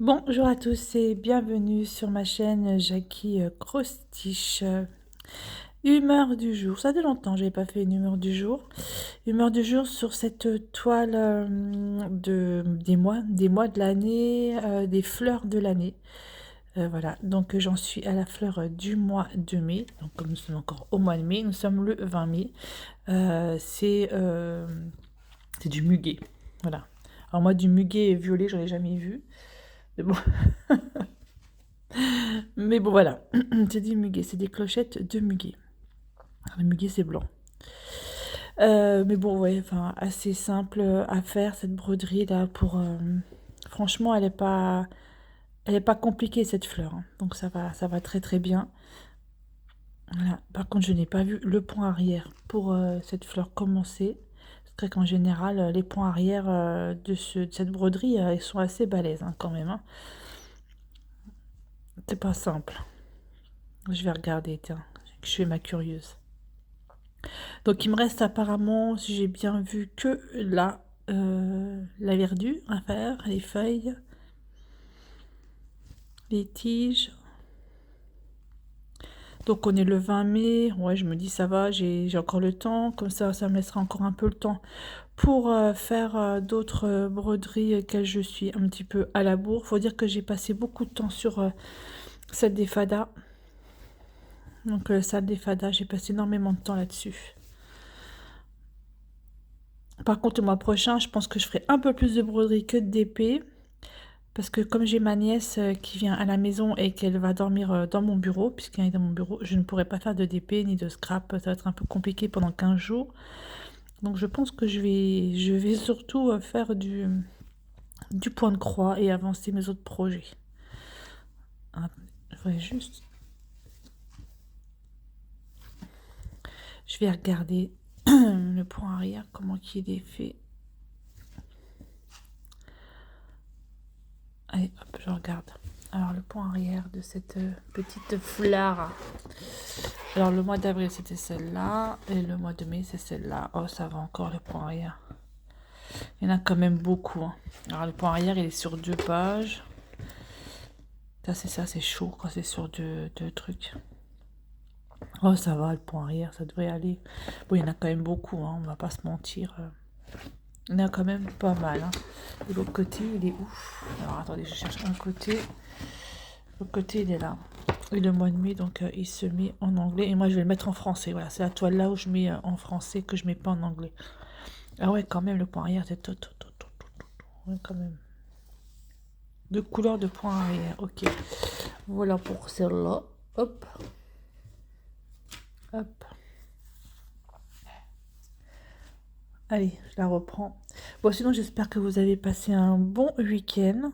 Bonjour à tous et bienvenue sur ma chaîne Jackie Crostiche. Humeur du jour. Ça fait longtemps que je n'ai pas fait une humeur du jour. Humeur du jour sur cette toile des mois de l'année, des fleurs de l'année. Voilà, donc j'en suis à la fleur du mois de mai. Donc comme nous sommes encore au mois de mai, nous sommes le 20 mai. C'est du muguet. Voilà. Alors moi du muguet violet, j'en ai jamais vu. Mais bon. Mais bon, voilà, c'est du muguet, c'est des clochettes de muguet. Le muguet, c'est blanc. Mais bon, ouais, enfin, assez simple à faire, cette broderie-là, franchement, elle est pas compliquée, cette fleur, hein. Donc, ça va très, très bien. Voilà. Par contre, je n'ai pas vu le point arrière pour cette fleur commencer. C'est vrai qu'en général, les points arrière de cette broderie, ils sont assez balèzes, hein, quand même, hein. C'est pas simple. Je vais regarder, tiens, je fais ma curieuse. Donc il me reste apparemment, si j'ai bien vu, que la verdure à faire, les feuilles, les tiges. Donc on est le 20 mai, ouais je me dis ça va, j'ai encore le temps, comme ça me laissera encore un peu le temps pour faire d'autres broderies auxquelles je suis un petit peu à la bourre. Faut dire que j'ai passé beaucoup de temps sur celle des fadas. Donc celle des fadas, j'ai passé énormément de temps là-dessus. Par contre, le mois prochain, je pense que je ferai un peu plus de broderie que d'épée. Parce que comme j'ai ma nièce qui vient à la maison et qu'elle va dormir dans mon bureau, puisqu'elle est dans mon bureau, je ne pourrai pas faire de DP ni de scrap. Ça va être un peu compliqué pendant 15 jours. Donc je pense que je vais surtout faire du point de croix et avancer mes autres projets. Je voudrais juste... Je vais regarder le point arrière, comment il est fait. Allez, hop, je regarde. Alors, le point arrière de cette petite fleur. Alors, le mois d'avril, c'était celle-là. Et le mois de mai, c'est celle-là. Oh, ça va encore, le point arrière. Il y en a quand même beaucoup, hein. Alors, le point arrière, il est sur 2 pages. Ça, c'est chaud quand c'est sur deux trucs. Oh, ça va, le point arrière, ça devrait aller. Bon, il y en a quand même beaucoup, hein, on va pas se mentir. Il y en a quand même pas mal, hein. De l'autre côté, il est ouf. Alors, attendez, je cherche un côté. L'autre côté, il est là. Et le mois de mai, donc il se met en anglais. Et moi, je vais le mettre en français. Voilà, c'est la toile là où je mets en français que je mets pas en anglais. Ah ouais, quand même, le point arrière, c'est tout. Ouais, quand même. 2 couleurs de point arrière. Ok. Voilà pour celle-là. Hop. Hop. Allez, je la reprends. Bon, sinon, j'espère que vous avez passé un bon week-end.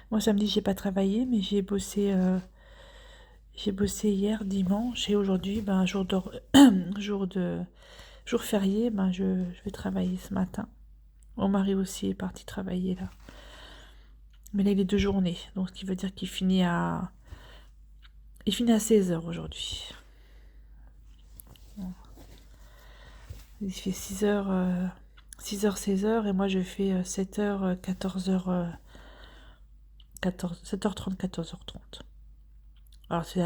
Moi, samedi, j'ai pas travaillé, mais j'ai bossé hier, dimanche, et aujourd'hui, ben, jour férié, ben, je vais travailler ce matin. Mon mari aussi est parti travailler là. Mais là, il est de journée, donc ce qui veut dire qu'il finit à 16 h aujourd'hui. Il fait 6 h, 16 h, et moi je fais 7 h, 14 h, 7h30, 14h30. Alors c'est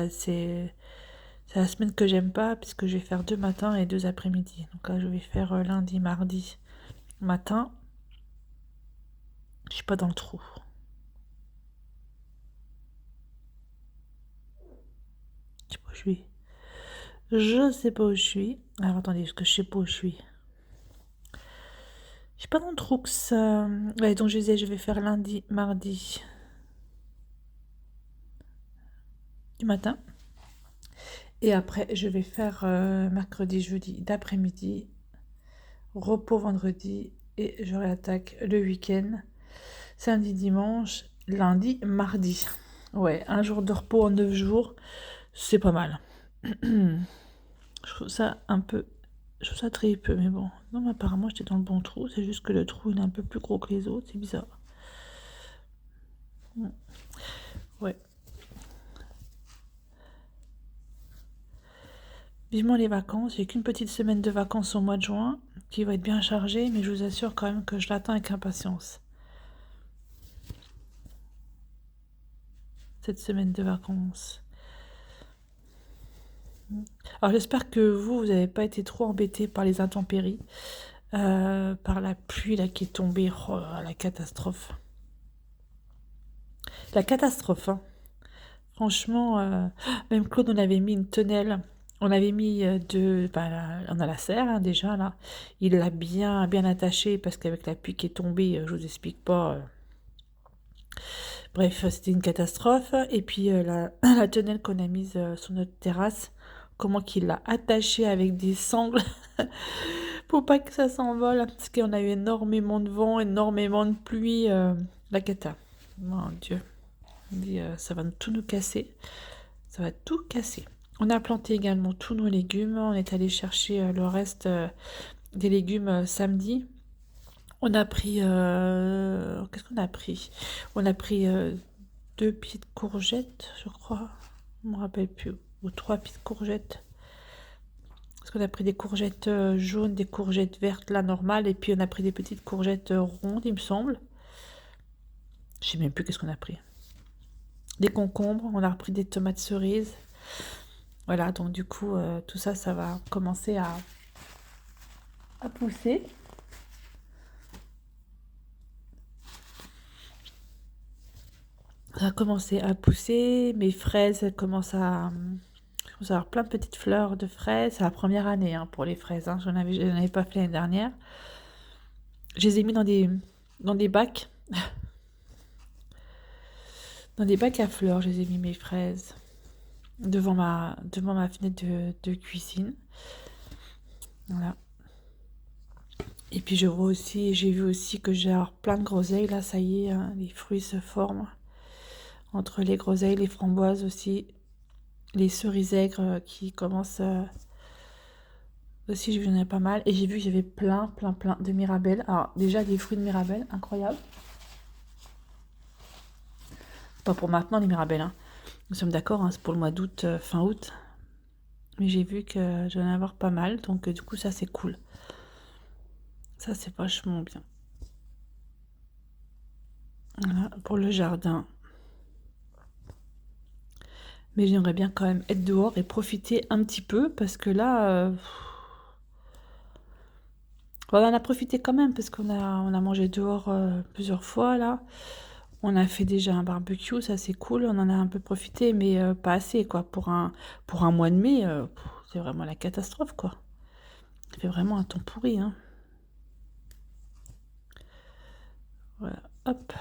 la semaine que j'aime pas, puisque je vais faire 2 matins et 2 après-midi. Donc là, je vais faire lundi, mardi matin. Je suis pas dans le trou. Je sais pas où je suis. Je sais pas où je suis. Alors attendez, parce que je sais pas où je suis. Je suis pas dans le trou que ça. Ouais, donc je disais, je vais faire lundi, mardi du matin. Et après, je vais faire mercredi, jeudi d'après-midi. Repos vendredi. Et je réattaque le week-end. Samedi, dimanche, lundi, mardi. Ouais, un jour de repos en 9 jours, c'est pas mal. Je trouve ça un peu... Je trouve ça très peu, mais bon. Non, mais apparemment, j'étais dans le bon trou. C'est juste que le trou, il est un peu plus gros que les autres. C'est bizarre. Ouais. Vivement les vacances. J'ai qu'une petite semaine de vacances au mois de juin, qui va être bien chargée, mais je vous assure quand même que je l'attends avec impatience. cette semaine de vacances. Alors j'espère que vous n'avez pas été trop embêtés par les intempéries, par la pluie là qui est tombée. Oh, la catastrophe. La catastrophe, hein. Franchement, même Claude, on avait mis une tonnelle. On avait mis on a la serre hein, déjà là. Il l'a bien attaché parce qu'avec la pluie qui est tombée, je vous explique pas. Bref, c'était une catastrophe. Et puis la tonnelle qu'on a mise sur notre terrasse, comment qu'il l'a attachée avec des sangles pour pas que ça s'envole. Parce qu'on a eu énormément de vent, énormément de pluie. La cata. Mon Dieu. On dit, ça va tout nous casser. Ça va tout casser. On a planté également tous nos légumes. On est allé chercher le reste des légumes samedi. On a pris... qu'est-ce qu'on a pris? On a pris 2 pieds de courgettes, je crois. Je ne me rappelle plus. Ou 3 pieds de courgettes. Parce qu'on a pris des courgettes jaunes, des courgettes vertes, là, normales. Et puis on a pris des petites courgettes rondes, il me semble. Je ne sais même plus qu'est-ce qu'on a pris. Des concombres. On a repris des tomates cerises. Voilà, donc du coup, tout ça, ça va commencer à pousser. Ça a commencé à pousser. Mes fraises commencent à... Je commence à avoir plein de petites fleurs de fraises. C'est la première année hein, pour les fraises. Hein. Je n'en avais pas fait l'année dernière. Je les ai mis dans des bacs. Dans des bacs à fleurs, je les ai mis mes fraises. Devant ma fenêtre de cuisine. Voilà. Et puis j'ai vu aussi que j'ai plein de groseilles. Là, ça y est, hein, les fruits se forment. Entre les groseilles, les framboises aussi. Les cerises aigres qui commencent... aussi, j'ai vu qu'il y en a pas mal. Et j'ai vu qu'il y avait plein de mirabelles. Alors, déjà, des fruits de mirabelles, incroyable. Pas pour maintenant, les mirabelles. Hein. Nous sommes d'accord, hein, c'est pour le mois d'août, fin août. Mais j'ai vu que j'en ai avoir pas mal. Donc, du coup, ça, c'est cool. Ça, c'est vachement bien. Voilà, pour le jardin. Mais j'aimerais bien quand même être dehors et profiter un petit peu. Parce que là... on en a profité quand même. Parce qu'on a mangé dehors plusieurs fois, là. On a fait déjà un barbecue, ça c'est cool. On en a un peu profité, mais pas assez, quoi. Pour un mois de mai, c'est vraiment la catastrophe, quoi. Il fait vraiment un temps pourri, hein. Voilà, hop.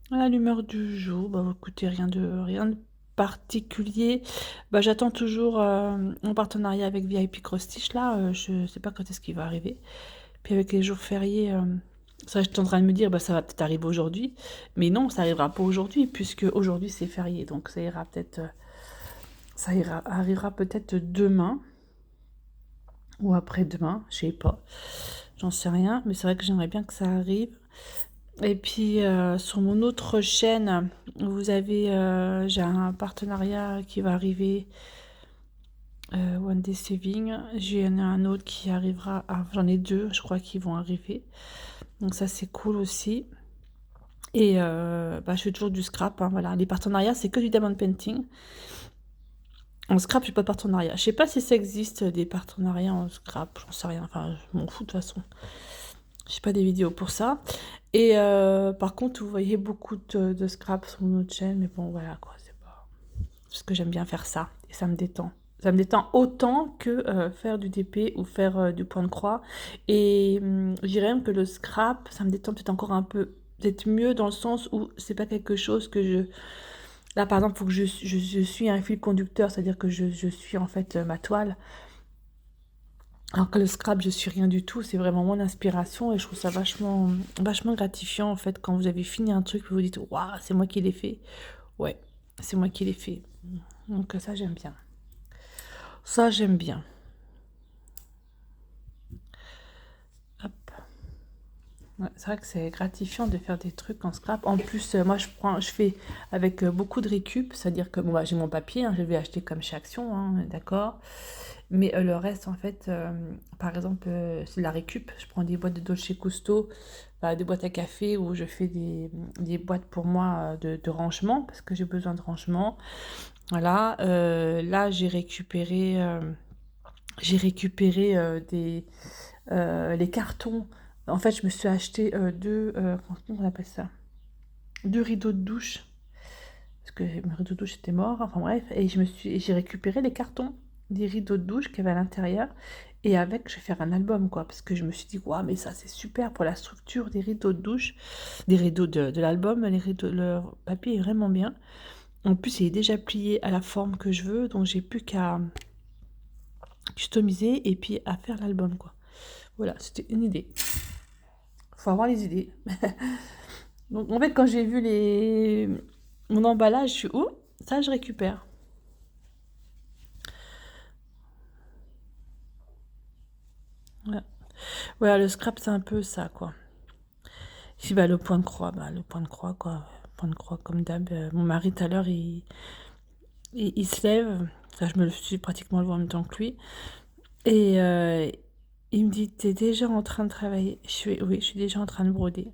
Voilà l'humeur du jour. Bah, écoutez, rien de particulier. Bah, j'attends toujours mon partenariat avec VIP Cross Stitch, là. Je sais pas quand est-ce qu'il va arriver. Puis avec les jours fériés... ça, j'étais en train de me dire, bah, ça va peut-être arriver aujourd'hui. Mais non, ça n'arrivera pas aujourd'hui, puisque aujourd'hui, c'est férié. Donc, ça ira peut-être... arrivera peut-être demain. Ou après-demain, je sais pas. J'en sais rien. Mais c'est vrai que j'aimerais bien que ça arrive. Et puis, sur mon autre chaîne, vous avez... j'ai un partenariat qui va arriver... One Day Saving. J'en ai un autre qui arrivera... j'en ai 2, je crois, qui vont arriver. Donc ça, c'est cool aussi. Et je fais toujours du scrap. Hein, voilà. Les partenariats, c'est que du diamond painting. En scrap, j'ai pas de partenariat. Je sais pas si ça existe, des partenariats en scrap. J'en sais rien. Enfin, je m'en fous de toute façon. Je sais pas des vidéos pour ça. Et par contre, vous voyez beaucoup de scrap sur mon autre chaîne. Mais bon, voilà, quoi. C'est pas... Parce que j'aime bien faire ça. Et ça me détend. Ça me détend autant que faire du DP ou faire du point de croix. Et je dirais même que le scrap, ça me détend peut-être encore un peu, peut-être mieux dans le sens où c'est pas quelque chose que je... Là, par exemple, il faut que je suis un fil conducteur, c'est-à-dire que je suis en fait ma toile. Alors que le scrap, je suis rien du tout. C'est vraiment mon inspiration et je trouve ça vachement gratifiant en fait quand vous avez fini un truc et vous vous dites « Waouh, c'est moi qui l'ai fait ». Ouais, c'est moi qui l'ai fait. Donc ça, j'aime bien. Ça, j'aime bien. Hop. Ouais, c'est vrai que c'est gratifiant de faire des trucs en scrap. En plus, moi, je fais avec beaucoup de récup. C'est-à-dire que bon, bah, j'ai mon papier, hein, je vais acheter comme chez Action, hein, d'accord. Mais le reste, en fait, par exemple, c'est de la récup. Je prends des boîtes de Dolce Gusto, des boîtes à café où je fais des boîtes pour moi de rangement parce que j'ai besoin de rangement. Voilà, là, les cartons. En fait, je me suis acheté comment on appelle ça? Deux rideaux de douche parce que mes rideaux de douche étaient morts, enfin bref, et j'ai récupéré les cartons des rideaux de douche qu'il y avait à l'intérieur, et avec, je vais faire un album, quoi, parce que je me suis dit, waouh, mais ça, c'est super pour la structure des rideaux de douche, des rideaux de l'album, le papier est vraiment bien. En plus, il est déjà plié à la forme que je veux, donc j'ai plus qu'à customiser et puis à faire l'album, quoi. Voilà, c'était une idée. Faut avoir les idées. Donc, en fait, quand j'ai vu mon emballage, je suis, oh, ça, je récupère. Ouais. Voilà, le scrap, c'est un peu ça, quoi. Puis, le point de croix, le point de croix, quoi. Point de croix, comme d'hab. Mon mari, tout à l'heure, il se lève. Ça, je me le suis pratiquement levé en même temps que lui. Et il me dit, t'es déjà en train de travailler? Oui, je suis déjà en train de broder.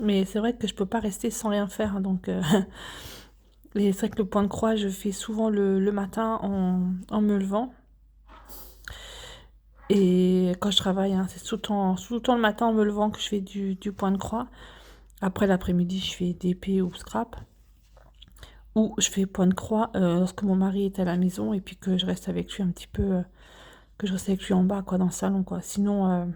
Mais c'est vrai que je peux pas rester sans rien faire, hein, donc... et c'est vrai que le point de croix, je fais souvent le matin en me levant. Et quand je travaille, hein, c'est tout le temps le matin en me levant que je fais du point de croix. Après l'après-midi, je fais d'épée ou scrap. Ou je fais point de croix lorsque mon mari est à la maison et puis que je reste avec lui un petit peu, que je reste avec lui en bas, quoi, dans le salon, quoi. Sinon,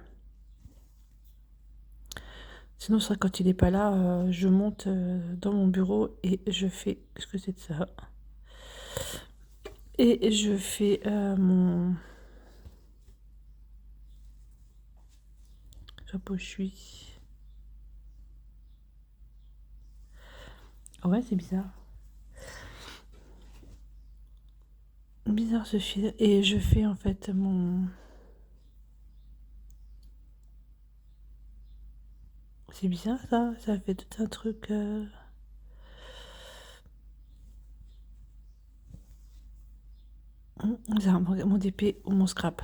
ça, quand il n'est pas là, je monte dans mon bureau et je fais... Qu'est-ce que c'est de ça? Et je fais mon... Chapeau, je suis... Ouais, c'est bizarre. Bizarre ce fil. Et je fais en fait mon... C'est bizarre ça, ça fait tout un truc... bizarre, mon DP ou mon scrap.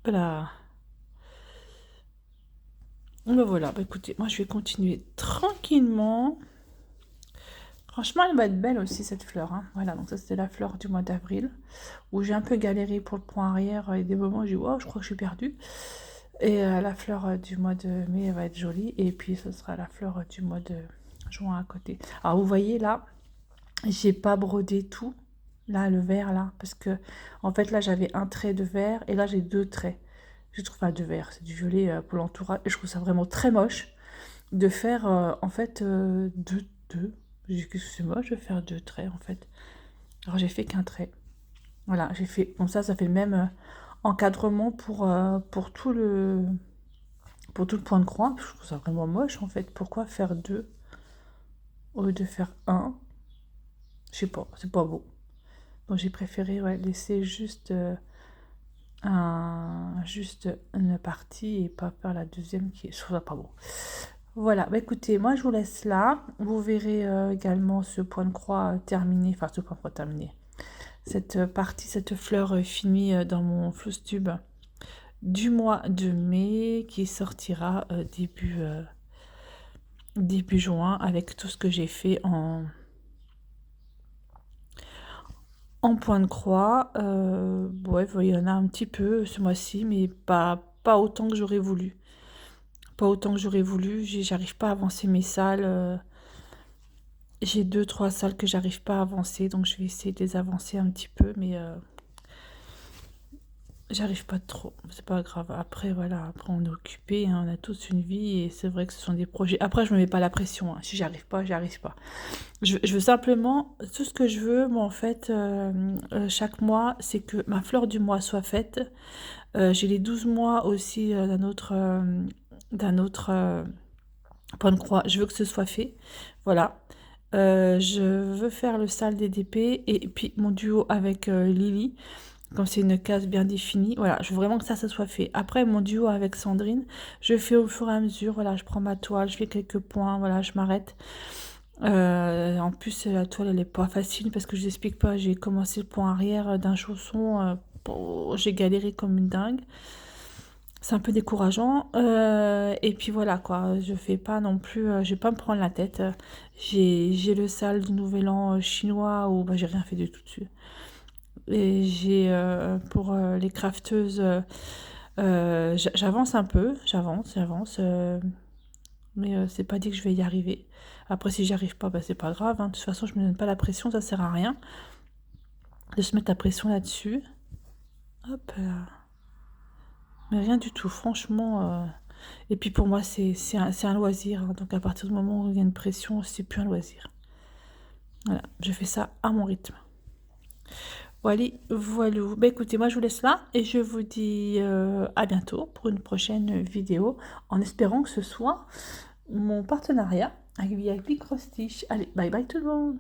Voilà. Voilà, écoutez, moi je vais continuer tranquillement. Franchement, elle va être belle aussi cette fleur, hein. Voilà, donc ça c'était la fleur du mois d'avril, où j'ai un peu galéré pour le point arrière, et des moments où j'ai dit, wow, je crois que je suis perdue. Et la fleur du mois de mai, elle va être jolie, et puis ce sera la fleur du mois de juin à côté. Alors vous voyez là, j'ai pas brodé tout, là, le vert là, parce que en fait là j'avais un trait de vert, et là j'ai deux traits. Je trouve pas de vert, c'est du violet pour l'entourage, et je trouve ça vraiment très moche de faire en fait deux. J'ai dit que c'est moche, je vais faire deux traits en fait. Alors j'ai fait qu'un trait. Voilà, j'ai fait comme ça fait le même encadrement pour pour tout le point de croix. Je trouve ça vraiment moche en fait. Pourquoi faire deux au lieu de faire un? Je sais pas, c'est pas beau. Donc j'ai préféré laisser juste juste une partie et pas faire la deuxième qui est, je trouve ça pas beau. Voilà, écoutez, moi je vous laisse là. Vous verrez également ce point de croix terminé, enfin ce point de croix terminé. Cette partie, cette fleur finie dans mon floss tube du mois de mai qui sortira début juin avec tout ce que j'ai fait en point de croix. Ouais, il y en a un petit peu ce mois-ci, mais pas autant que j'aurais voulu. Pas autant que j'aurais voulu. J'arrive pas à avancer mes salles. J'ai 2-3 salles que j'arrive pas à avancer, donc je vais essayer de les avancer un petit peu, mais j'arrive pas trop. C'est pas grave. Après, voilà, après on est occupé, hein, on a tous une vie, et c'est vrai que ce sont des projets. Après, je me mets pas la pression, hein. Si j'arrive pas, j'arrive pas. Je veux simplement, tout ce que je veux, moi, en fait, chaque mois, c'est que ma fleur du mois soit faite. J'ai les 12 mois aussi d'un autre point de croix. Je veux que ce soit fait. Voilà. Je veux faire le sale DDP et puis mon duo avec Lily, comme c'est une case bien définie. Voilà, je veux vraiment que ça soit fait. Après, mon duo avec Sandrine, je fais au fur et à mesure. Voilà, je prends ma toile, je fais quelques points, voilà, je m'arrête. En plus, la toile, elle est pas facile parce que je vous explique pas, j'ai commencé le point arrière d'un chausson, j'ai galéré comme une dingue. C'est un peu décourageant. Et puis voilà quoi, je fais pas non plus, je vais pas me prendre la tête. J'ai le sale du Nouvel An chinois où bah, j'ai rien fait du tout dessus. Et j'ai pour les crafteuses, j'avance un peu, j'avance. Mais c'est pas dit que je vais y arriver. Après, si j'y arrive pas, bah, c'est pas grave, hein. De toute façon, je me donne pas la pression, ça sert à rien de se mettre la pression là-dessus. Hop là. Mais rien du tout, franchement. Et puis pour moi, c'est un loisir, hein. Donc à partir du moment où il y a une pression, c'est plus un loisir. Voilà, je fais ça à mon rythme. Voilà, voilà. Bah écoutez, moi je vous laisse là et je vous dis à bientôt pour une prochaine vidéo en espérant que ce soit mon partenariat avec VIP Cross Stitch. Allez, bye bye tout le monde!